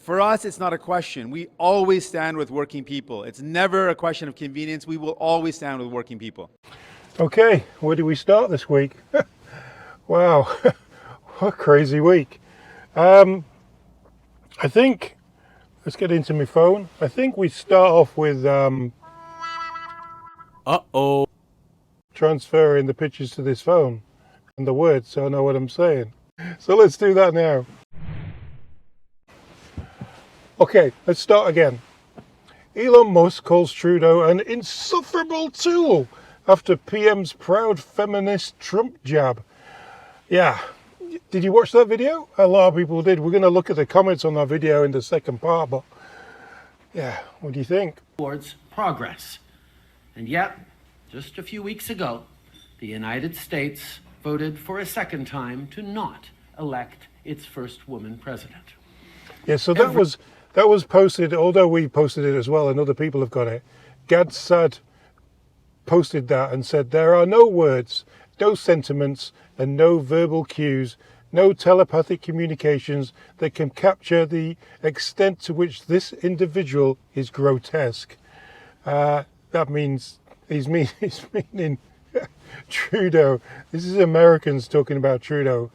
For us, it's not a question. We always stand with working people. It's never a question of convenience. We will always stand with working people. Okay, where do we start this week? Wow, what a crazy week. I think, let's get into my phone. I think we start off with transferring the pictures to this phone and the words so I know what I'm saying. So let's do that now. Okay, let's start again. Elon Musk calls Trudeau an insufferable tool after PM's proud feminist Trump jab. Yeah, did you watch that video? A lot of people did. We're going to look at the comments on that video in the second part, but yeah, what do you think? Towards progress. And yet, just a few weeks ago, the United States voted for a second time to not elect its first woman president. Yeah, so that was posted, although we posted it as well and other people have got it. Gad Saad posted that and said, there are no words, no sentiments, and no verbal cues, no telepathic communications that can capture the extent to which this individual is grotesque. That means he's meaning Trudeau. This is Americans talking about Trudeau.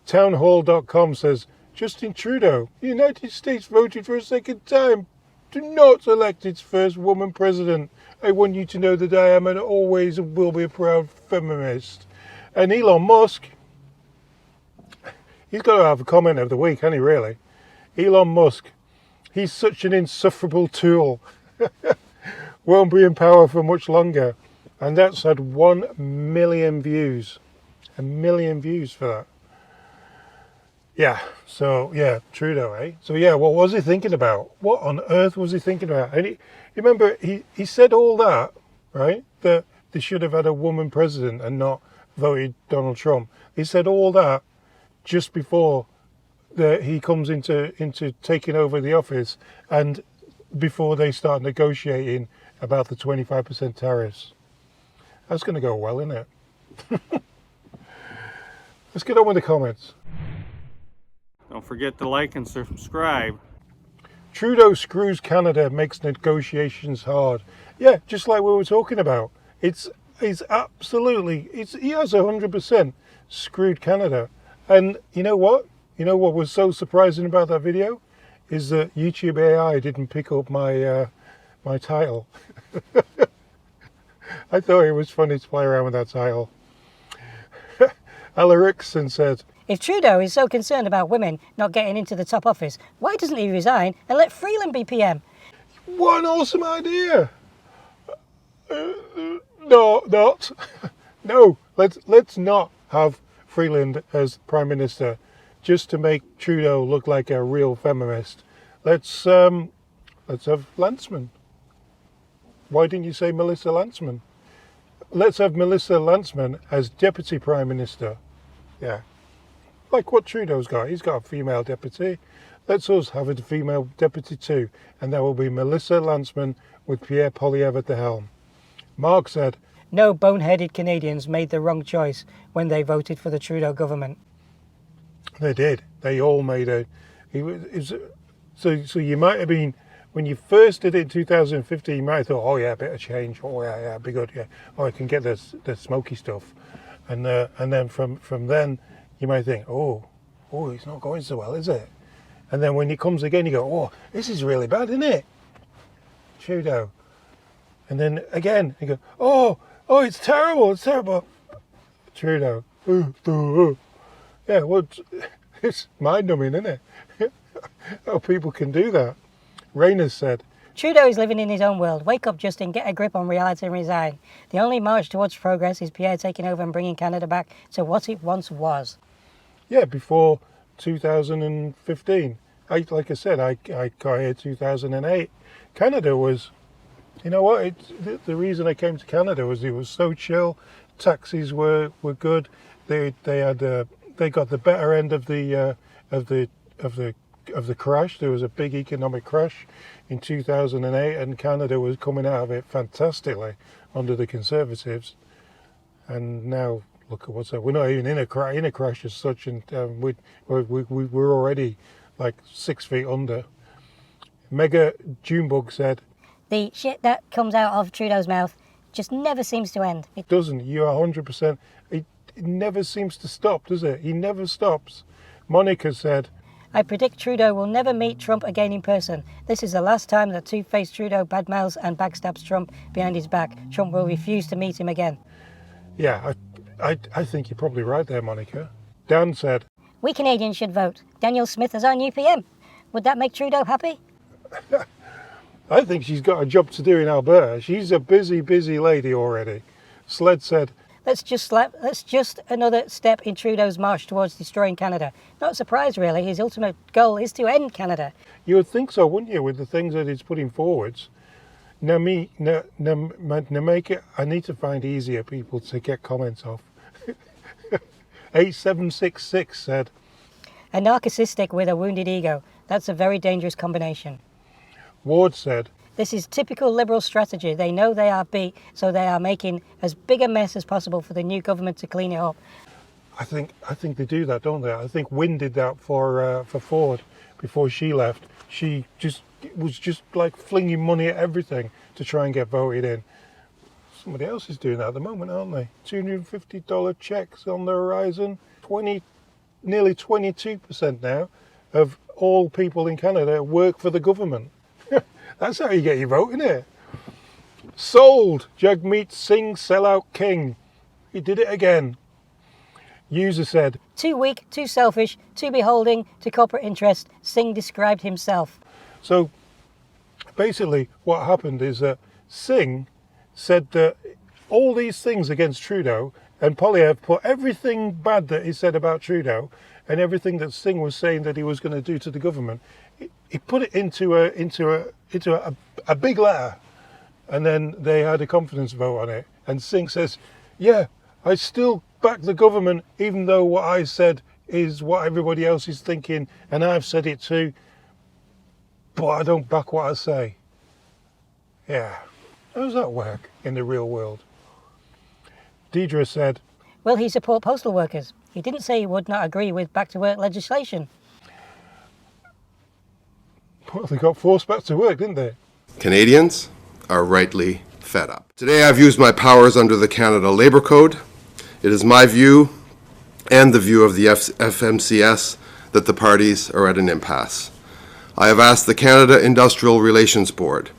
Townhall.com says, Justin Trudeau, the United States voted for a second time to not elect its first woman president. I want you to know that I am and always will be a proud feminist. And Elon Musk, he's got to have a comment of the week, hasn't he, really? Elon Musk, he's such an insufferable tool. Won't be in power for much longer. And that's had 1 million views. 1 million views for that. Yeah, so yeah, Trudeau, eh? So yeah, what was he thinking about? What on earth was he thinking about? And remember, he said all that, right? That they should have had a woman president and not voted Donald Trump. He said all that just before he comes into taking over the office and before they start negotiating about the 25% tariffs. That's going to go well, isn't it? Let's get on with the comments. Don't forget to like and subscribe. Trudeau screws Canada, makes negotiations hard. Yeah, just like we were talking about. It's absolutely, he has 100% screwed Canada. And you know what? You know what was so surprising about that video? Is that YouTube AI didn't pick up my my title. I thought it was funny to play around with that title. Ella Rickson said, if Trudeau is so concerned about women not getting into the top office, why doesn't he resign and let Freeland be PM? What an awesome idea! No, let's not have Freeland as Prime Minister just to make Trudeau look like a real feminist. Let's have Landsman. Why didn't you say Melissa Landsman? Let's have Melissa Landsman as Deputy Prime Minister. Yeah. Like what Trudeau's got. He's got a female deputy. Let's us have a female deputy too. And that will be Melissa Landsman with Pierre Poilievre at the helm. Mark said, no boneheaded Canadians made the wrong choice when they voted for the Trudeau government. They did. They all made so you might have been, when you first did it in 2015, you might have thought, oh yeah, a bit of change. Oh yeah, it'd be good. Yeah. Oh, I can get the smoky stuff. And then from then, you might think, oh, it's not going so well, is it? And then when it comes again, you go, oh, this is really bad, isn't it? Trudeau. And then again, you go, oh, it's terrible, Trudeau. Yeah, well, it's mind-numbing, isn't it? How people can do that. Rayners said, Trudeau is living in his own world. Wake up, Justin, get a grip on reality and resign. The only march towards progress is Pierre taking over and bringing Canada back to what it once was. Yeah, before 2015. Like I said, I got here 2008. Canada was, you know what? The reason I came to Canada was it was so chill. Taxis were good. They got the better end of the crash. There was a big economic crash in 2008, and Canada was coming out of it fantastically under the Conservatives. And now look at what's up. We're not even in a crash as such, and we're already like 6 feet under. Mega Junebug said, The shit that comes out of Trudeau's mouth just never seems to end. it doesn't. You're 100%. It never seems to stop, does it? He never stops. Monica said, I predict Trudeau will never meet Trump again in person. This is the last time that two-faced Trudeau badmouths and backstabs Trump behind his back. Trump will refuse to meet him again. yeah, I think you're probably right there, Monica. Dan said, We Canadians should vote Danielle Smith as our new PM. Would that make Trudeau happy? I think she's got a job to do in Alberta. She's a busy, busy lady already. Sled said, That's just another step in Trudeau's march towards destroying Canada. Not a surprise, really. His ultimate goal is to end Canada. you would think so, wouldn't you, with the things that he's putting forwards? Now make it, I need to find easier people to get comments off. 8766 said, A narcissistic with a wounded ego. That's a very dangerous combination. Ward said, This is typical Liberal strategy. They know they are beat, so they are making as big a mess as possible for the new government to clean it up. I think they do that, don't they? I think Wynne did that for Ford before she left. She was just like flinging money at everything to try and get voted in. Somebody else is doing that at the moment, aren't they? $250 checks on the horizon. Nearly 22% now of all people in Canada work for the government. That's how you get your vote, isn't it? Sold! Jagmeet Singh, sellout king. He did it again. User said, Too weak, too selfish, too beholding to corporate interest, Singh described himself. so basically what happened is that Singh said that all these things against Trudeau, and Polyev put everything bad that he said about Trudeau and everything that Singh was saying that he was going to do to the government, he put it into a big letter, and then they had a confidence vote on it. And Singh says, yeah, I still back the government, even though what I said is what everybody else is thinking, and I've said it too, but I don't back what I say. Yeah, how does that work in the real world? Deidre said, Will he support postal workers? He didn't say he would not agree with back-to-work legislation. well, they got forced back to work, didn't they? Canadians are rightly fed up. Today I've used my powers under the Canada Labour Code. It is my view and the view of the FMCS that the parties are at an impasse. I have asked the Canada Industrial Relations Board,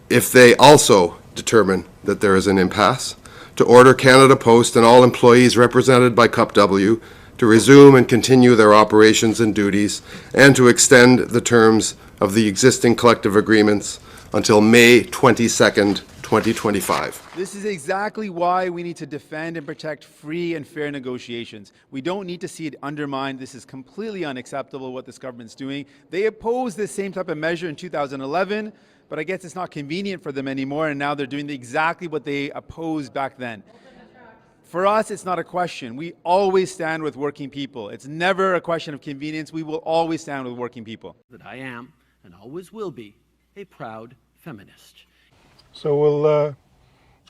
if they also determine that there is an impasse, to order Canada Post and all employees represented by CUPW to resume and continue their operations and duties, and to extend the terms of the existing collective agreements until May 22nd, 2025. This is exactly why we need to defend and protect free and fair negotiations. We don't need to see it undermined. This is completely unacceptable what this government's doing. They opposed this same type of measure in 2011, but I guess it's not convenient for them anymore, and now they're doing exactly what they opposed back then. For us, it's not a question. We always stand with working people. It's never a question of convenience. We will always stand with working people. That I am, and always will be, a proud feminist. So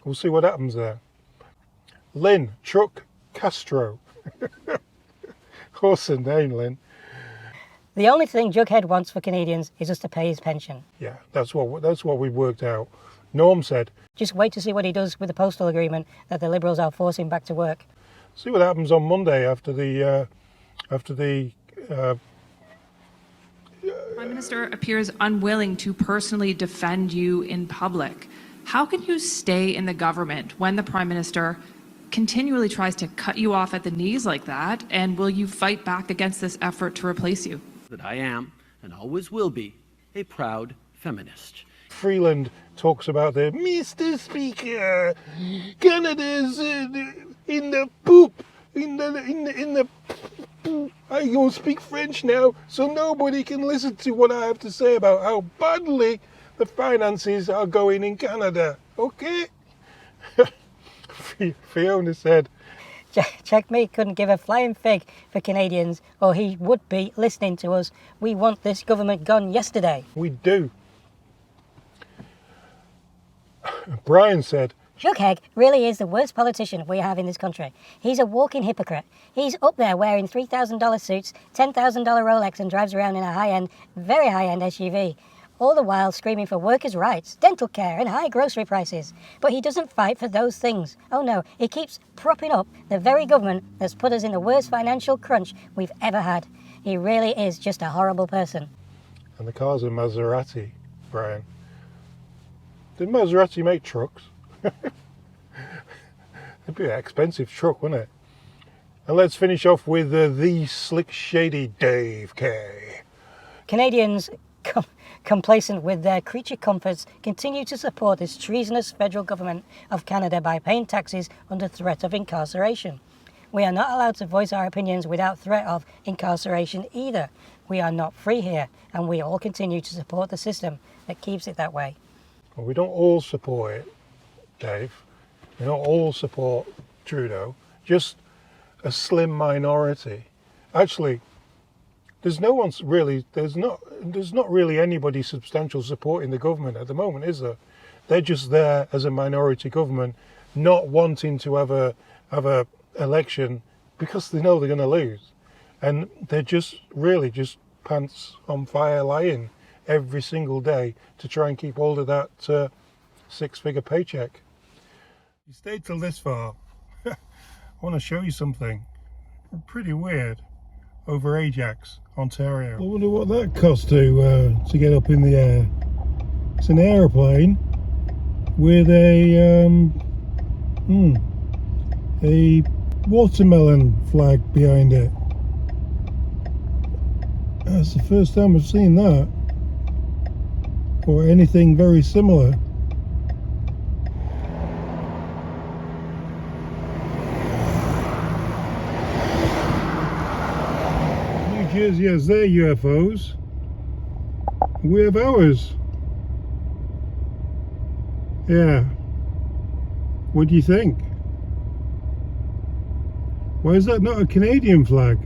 we'll see what happens there. Lynn Truck Castro. Awesome name, Lynn. The only thing Jughead wants for Canadians is us to pay his pension. Yeah, that's what we worked out. Norm said, Just wait to see what he does with the postal agreement that the Liberals are forcing back to work. see what happens on Monday after the Prime Minister appears unwilling to personally defend you in public. How can you stay in the government when the Prime Minister continually tries to cut you off at the knees like that? And will you fight back against this effort to replace you? That I am, and always will be, a proud feminist. Freeland talks about the Mr. Speaker, Canada's in the poop, in the. I don't speak French now, so nobody can listen to what I have to say about how badly the finances are going in Canada. Okay? Fiona said, Check me couldn't give a flying fig for Canadians, or he would be listening to us. We want this government gone yesterday. we do. Brian said, Jughead really is the worst politician we have in this country. He's a walking hypocrite. He's up there wearing $3,000 suits, $10,000 Rolex, and drives around in a high-end, very high-end SUV. all the while screaming for workers' rights, dental care and high grocery prices. But he doesn't fight for those things. Oh no, he keeps propping up the very government that's put us in the worst financial crunch we've ever had. He really is just a horrible person. And the car's a Maserati, Brian. Did Maserati make trucks? It'd be an expensive truck, wouldn't it? And let's finish off with the slick, shady Dave K. Canadians, complacent with their creature comforts, continue to support this treasonous federal government of Canada by paying taxes under threat of incarceration. We are not allowed to voice our opinions without threat of incarceration either. We are not free here, and we all continue to support the system that keeps it that way. Well, we don't all support it, Dave. We don't all support Trudeau. Just a slim minority. Actually, there's not really anybody substantial supporting the government at the moment, is there? They're just there as a minority government, not wanting to have a election because they know they're going to lose, and they're just really just pants on fire lying every single day to try and keep hold of that six-figure paycheck. You stayed till this far. I want to show you something pretty weird over Ajax, Ontario. I wonder what that cost to get up in the air. It's an aeroplane with a watermelon flag behind it. That's the first time I've seen that, or anything very similar. New Jersey has their UFOs. We have ours. Yeah. What do you think? Why is that not a Canadian flag?